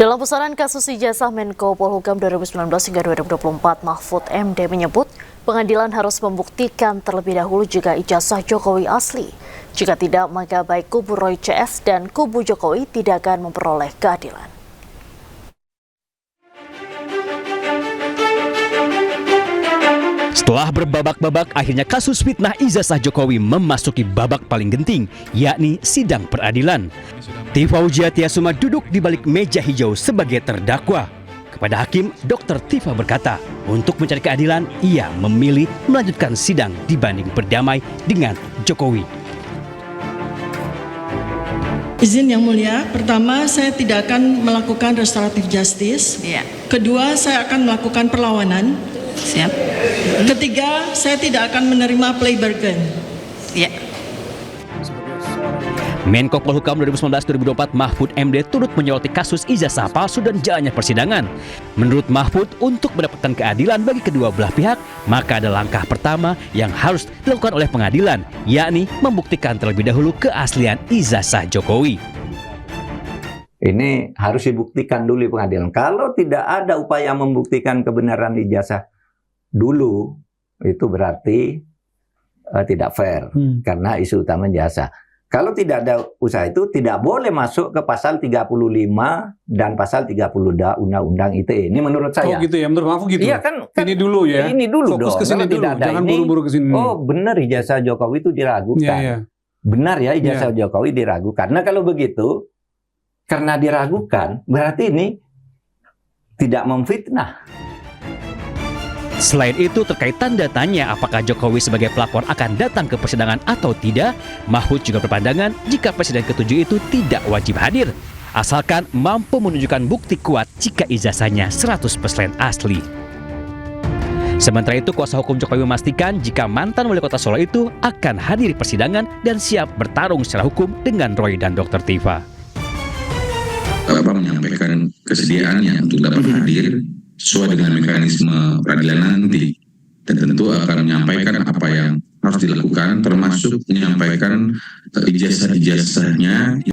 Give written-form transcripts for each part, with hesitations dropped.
Dalam pusaran kasus ijazah Menko Polhukam 2019 hingga 2024, Mahfud MD menyebut pengadilan harus membuktikan terlebih dahulu jika ijazah Jokowi asli. Jika tidak, maka baik kubu Roy CS dan kubu Jokowi tidak akan memperoleh keadilan. Setelah berbabak-babak, akhirnya kasus fitnah ijazah Jokowi memasuki babak paling genting, yakni sidang peradilan. Tifa Wijiatiasuma duduk di balik meja hijau sebagai terdakwa. Kepada hakim, Dr. Tifa berkata, untuk mencari keadilan, ia memilih melanjutkan sidang dibanding berdamai dengan Jokowi. Izin Yang Mulia, pertama saya tidak akan melakukan restoratif justice. Kedua, saya akan melakukan perlawanan. Siap. Ketiga, saya tidak akan menerima plea bargain. Menko Polhukam 2019-2024 Mahfud MD turut menyoroti kasus ijazah palsu dan jalannya persidangan. Menurut Mahfud, untuk mendapatkan keadilan bagi kedua belah pihak, maka ada langkah pertama yang harus dilakukan oleh pengadilan, yakni membuktikan terlebih dahulu keaslian ijazah Jokowi. Ini harus dibuktikan dulu di pengadilan. Kalau tidak ada upaya membuktikan kebenaran ijazah dulu, itu berarti tidak fair karena isu utama jasa. Kalau tidak ada usaha itu, tidak boleh masuk ke pasal 35 dan pasal 30 Undang-Undang ITE. Ini menurut saya. Oh gitu ya, menurut Mahfud gitu? Iya kan ini dulu ya? Ini dulu fokus dong. ke sini dulu, jangan buru-buru ke sini. Oh benar ijazah Jokowi itu diragukan. Ya. Benar ya ijazah Jokowi diragukan. Karena kalau begitu, karena diragukan, berarti ini tidak memfitnah. Selain itu, terkait tanda tanya apakah Jokowi sebagai pelapor akan datang ke persidangan atau tidak, Mahfud juga berpandangan jika presiden ke-7 itu tidak wajib hadir, asalkan mampu menunjukkan bukti kuat jika ijazahnya 100% asli. Sementara itu, kuasa hukum Jokowi memastikan jika mantan wali kota Solo itu akan hadir di persidangan dan siap bertarung secara hukum dengan Roy dan Dr. Tifa. Bapak menyampaikan kesediaannya untuk dapat hadir sesuai dengan mekanisme peradilan nanti, dan tentu akan menyampaikan apa yang harus dilakukan, termasuk menyampaikan ijazah-ijazahnya.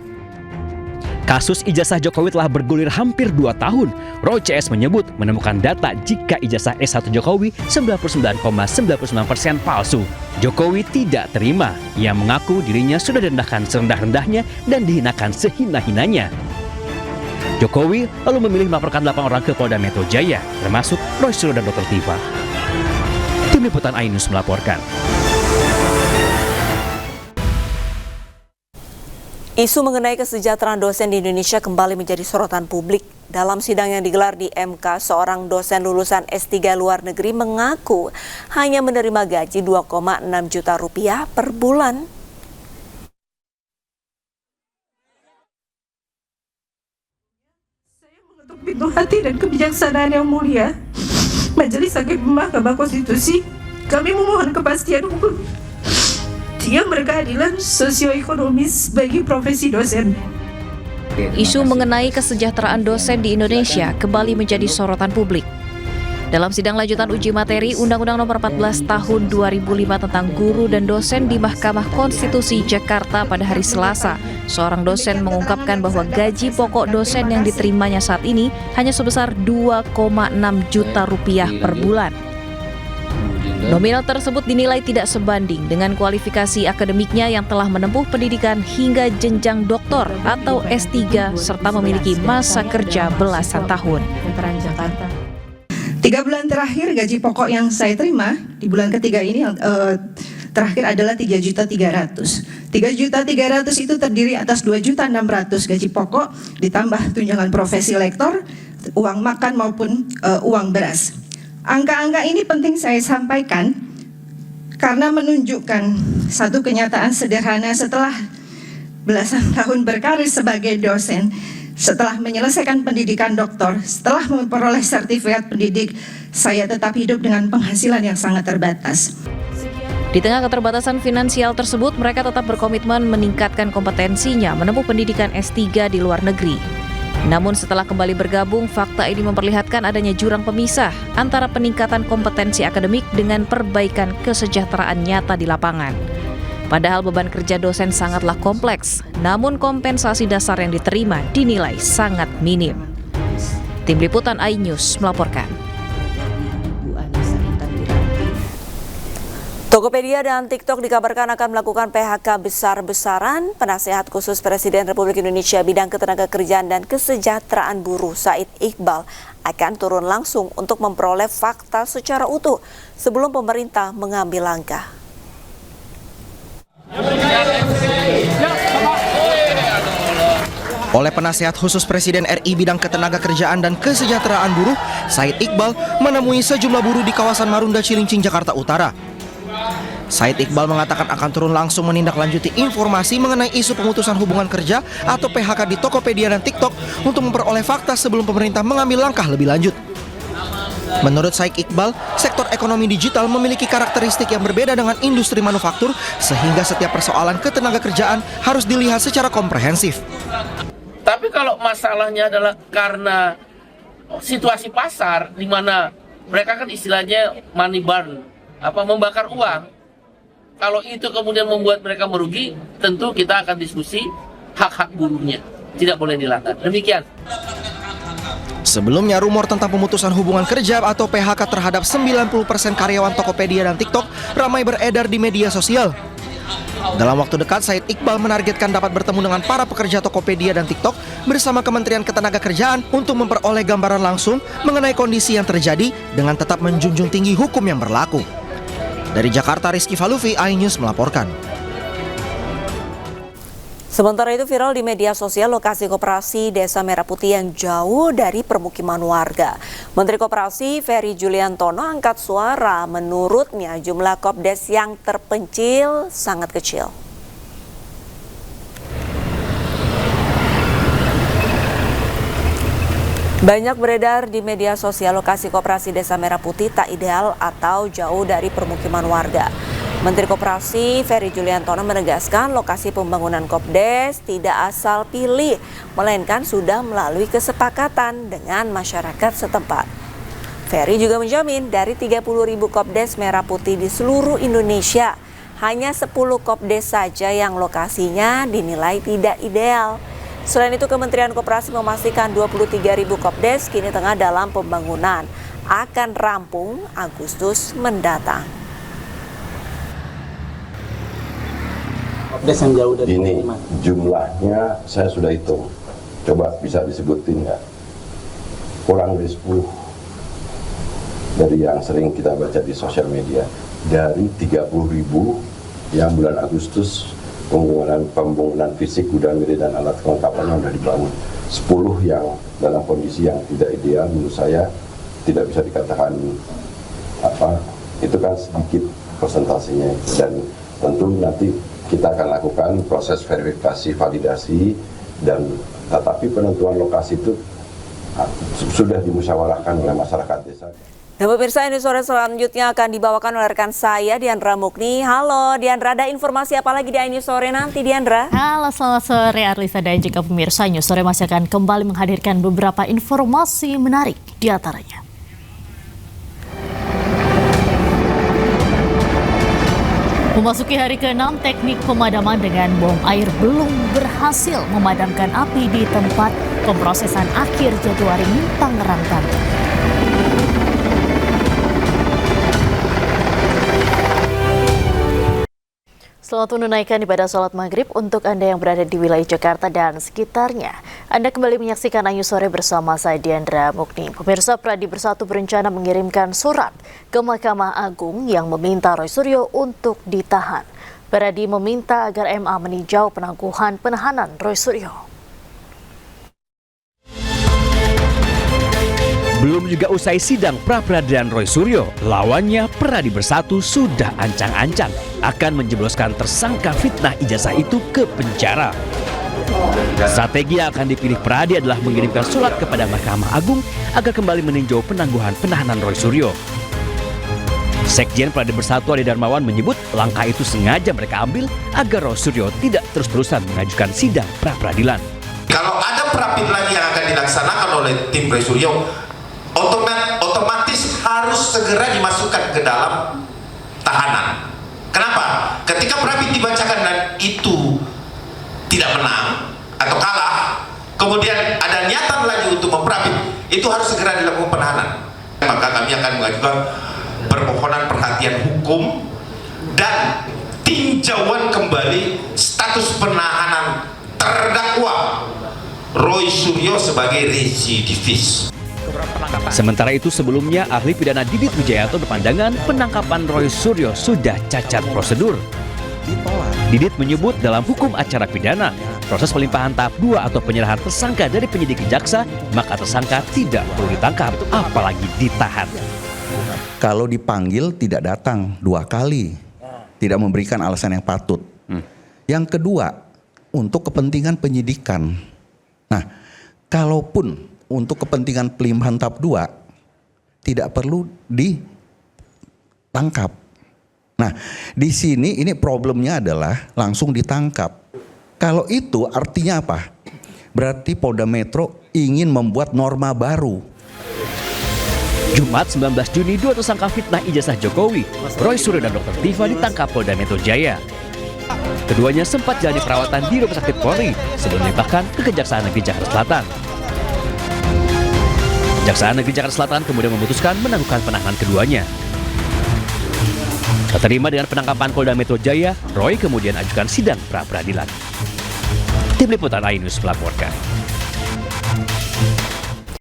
Kasus ijazah Jokowi telah bergulir hampir 2 tahun. Roy CS menyebut menemukan data jika ijazah S1 Jokowi 99,99% palsu. Jokowi tidak terima. Ia mengaku dirinya sudah direndahkan serendah-rendahnya dan dihinakan sehina-hinanya. Jokowi lalu memilih melaporkan 8 orang ke Polda Metro Jaya, termasuk Roy Suryo dan Dr. Tifa. Tim Liputan Ainus melaporkan. Isu mengenai kesejahteraan dosen di Indonesia kembali menjadi sorotan publik. Dalam sidang yang digelar di MK, seorang dosen lulusan S3 luar negeri mengaku hanya menerima gaji 2,6 juta rupiah per bulan. Pintu hati dan kebijaksanaan yang mulia, Majelis Hakim Mahkamah Konstitusi, kami memohon kepastian hukum yang berkeadilan sosioekonomis bagi profesi dosen. Isu mengenai kesejahteraan dosen di Indonesia kembali menjadi sorotan publik. Dalam sidang lanjutan uji materi Undang-Undang Nomor 14 Tahun 2005 tentang guru dan dosen di Mahkamah Konstitusi Jakarta pada hari Selasa, seorang dosen mengungkapkan bahwa gaji pokok dosen yang diterimanya saat ini hanya sebesar 2,6 juta rupiah per bulan. Nominal tersebut dinilai tidak sebanding dengan kualifikasi akademiknya yang telah menempuh pendidikan hingga jenjang doktor atau S3 serta memiliki masa kerja belasan tahun. 3 bulan terakhir gaji pokok yang saya terima di bulan ketiga ini terakhir adalah 3.300.000. 3.300.000 itu terdiri atas 2.600.000 gaji pokok ditambah tunjangan profesi lektor, uang makan maupun uang beras. Angka-angka ini penting saya sampaikan karena menunjukkan satu kenyataan sederhana setelah belasan tahun berkarir sebagai dosen. Setelah menyelesaikan pendidikan doktor, setelah memperoleh sertifikat pendidik, saya tetap hidup dengan penghasilan yang sangat terbatas. Di tengah keterbatasan finansial tersebut, mereka tetap berkomitmen meningkatkan kompetensinya menempuh pendidikan S3 di luar negeri. Namun setelah kembali bergabung, fakta ini memperlihatkan adanya jurang pemisah antara peningkatan kompetensi akademik dengan perbaikan kesejahteraan nyata di lapangan. Padahal beban kerja dosen sangatlah kompleks, namun kompensasi dasar yang diterima dinilai sangat minim. Tim Liputan iNews melaporkan. Tokopedia dan TikTok dikabarkan akan melakukan PHK besar-besaran. Penasehat khusus Presiden Republik Indonesia bidang ketenagakerjaan dan kesejahteraan buruh Said Iqbal akan turun langsung untuk memperoleh fakta secara utuh sebelum pemerintah mengambil langkah. Oleh Penasehat Khusus Presiden RI bidang ketenagakerjaan dan kesejahteraan buruh, Said Iqbal menemui sejumlah buruh di kawasan Marunda Cilincing, Jakarta Utara. Said Iqbal mengatakan akan turun langsung menindaklanjuti informasi mengenai isu pemutusan hubungan kerja atau PHK di Tokopedia dan TikTok untuk memperoleh fakta sebelum pemerintah mengambil langkah lebih lanjut. Menurut Said Iqbal, sektor ekonomi digital memiliki karakteristik yang berbeda dengan industri manufaktur sehingga setiap persoalan ketenagakerjaan harus dilihat secara komprehensif. Tapi kalau masalahnya adalah karena situasi pasar di mana mereka kan istilahnya money burn, membakar uang. Kalau itu kemudian membuat mereka merugi, tentu kita akan diskusi hak-hak buruhnya. Tidak boleh dilanggar. Demikian. Sebelumnya, rumor tentang pemutusan hubungan kerja atau PHK terhadap 90% karyawan Tokopedia dan TikTok ramai beredar di media sosial. Dalam waktu dekat, Said Iqbal menargetkan dapat bertemu dengan para pekerja Tokopedia dan TikTok bersama Kementerian Ketenagakerjaan untuk memperoleh gambaran langsung mengenai kondisi yang terjadi dengan tetap menjunjung tinggi hukum yang berlaku. Dari Jakarta, Rizky Falufi, iNews melaporkan. Sementara itu viral di media sosial lokasi koperasi Desa Merah Putih yang jauh dari permukiman warga. Menteri Koperasi Ferry Juliantono angkat suara, menurutnya jumlah kopdes yang terpencil sangat kecil. Banyak beredar di media sosial lokasi koperasi Desa Merah Putih tak ideal atau jauh dari permukiman warga. Menteri Koperasi Ferry Juliantono menegaskan lokasi pembangunan kopdes tidak asal pilih, melainkan sudah melalui kesepakatan dengan masyarakat setempat. Ferry juga menjamin dari 30.000 kopdes Merah Putih di seluruh Indonesia, hanya 10 kopdes saja yang lokasinya dinilai tidak ideal. Selain itu, Kementerian Koperasi memastikan 23.000 kopdes kini tengah dalam pembangunan, akan rampung Agustus mendatang. Kopdes yang jauh dari ini jumlahnya saya sudah hitung, coba bisa disebutin nggak? Kurang dari 10 dari yang sering kita baca di sosial media. Dari 30.000 yang bulan Agustus pembangunan fisik, gudang gede dan alat kelengkapannya sudah dibangun. 10 yang dalam kondisi yang tidak ideal, menurut saya tidak bisa dikatakan itu kan sedikit persentasenya, dan tentu nanti kita akan lakukan proses verifikasi, validasi, dan tetapi penentuan lokasi itu sudah dimusyawarahkan oleh masyarakat desa. Dan pemirsa, ini sore selanjutnya akan dibawakan oleh rekan saya Diandra Mukni. Halo Diandra, ada informasi apa lagi di iNews sore nanti Diandra? Halo, selamat sore Arlisa dan juga pemirsa. News sore masih akan kembali menghadirkan beberapa informasi menarik di antaranya. Memasuki hari ke-6, teknik pemadaman dengan bom air belum berhasil memadamkan api di tempat pemrosesan akhir Jatiwaringin, Tangerang, Banten. Selamat menunaikan ibadah sholat maghrib untuk Anda yang berada di wilayah Jakarta dan sekitarnya. Anda kembali menyaksikan iNews Sore bersama saya Diandra Mukni. Pemirsa, Pradi Bersatu berencana mengirimkan surat ke Mahkamah Agung yang meminta Roy Suryo untuk ditahan. Pradi meminta agar MA meninjau penangguhan penahanan Roy Suryo. Belum juga usai sidang pra-peradilan Roy Suryo, lawannya Pradi Bersatu sudah ancang-ancang akan menjebloskan tersangka fitnah ijazah itu ke penjara. Strategi yang akan dipilih Pradi adalah mengirimkan surat kepada Mahkamah Agung agar kembali meninjau penangguhan penahanan Roy Suryo. Sekjen Pradi Bersatu Adi Darmawan menyebut langkah itu sengaja mereka ambil agar Roy Suryo tidak terus-terusan mengajukan sidang pra-peradilan. Kalau ada pra-peradilan lagi yang akan dilaksanakan oleh tim Roy Suryo, otomatis harus segera dimasukkan ke dalam tahanan. Kenapa? Ketika pra-peradilan dibacakan dan itu tidak menang atau kalah, kemudian ada niatan lagi untuk memperapit, itu harus segera dilakukan penahanan. Maka kami akan mengajukan permohonan perhatian hukum dan tinjauan kembali status penahanan terdakwa Roy Suryo sebagai residivis. Sementara itu sebelumnya ahli pidana Didit Wijayanto berpandangan penangkapan Roy Suryo sudah cacat prosedur. Didit menyebut dalam hukum acara pidana, proses pelimpahan tahap 2 atau penyerahan tersangka dari penyidik ke jaksa, maka tersangka tidak perlu ditangkap, apalagi ditahan. Kalau dipanggil tidak datang 2 kali, tidak memberikan alasan yang patut. Yang kedua, untuk kepentingan penyidikan. Nah, kalaupun untuk kepentingan pelimpahan tahap 2 tidak perlu ditangkap. Nah, di sini ini problemnya adalah langsung ditangkap. Kalau itu artinya apa? Berarti Polda Metro ingin membuat norma baru. Jumat 19 Juni, 2 tersangka fitnah ijazah Jokowi, Roy Suryo dan Dr. Tifa ditangkap Polda Metro Jaya. Keduanya sempat jalani perawatan di Rumah Sakit Polri sebelum dilimpahkan ke Kejaksaan Negeri Jakarta Selatan. Kejaksaan Negeri Jakarta Selatan kemudian memutuskan menangguhkan penahanan keduanya. Tak terima dengan penangkapan Polda Metro Jaya, Roy kemudian ajukan sidang pra-peradilan. Tim Liputan iNews melaporkan.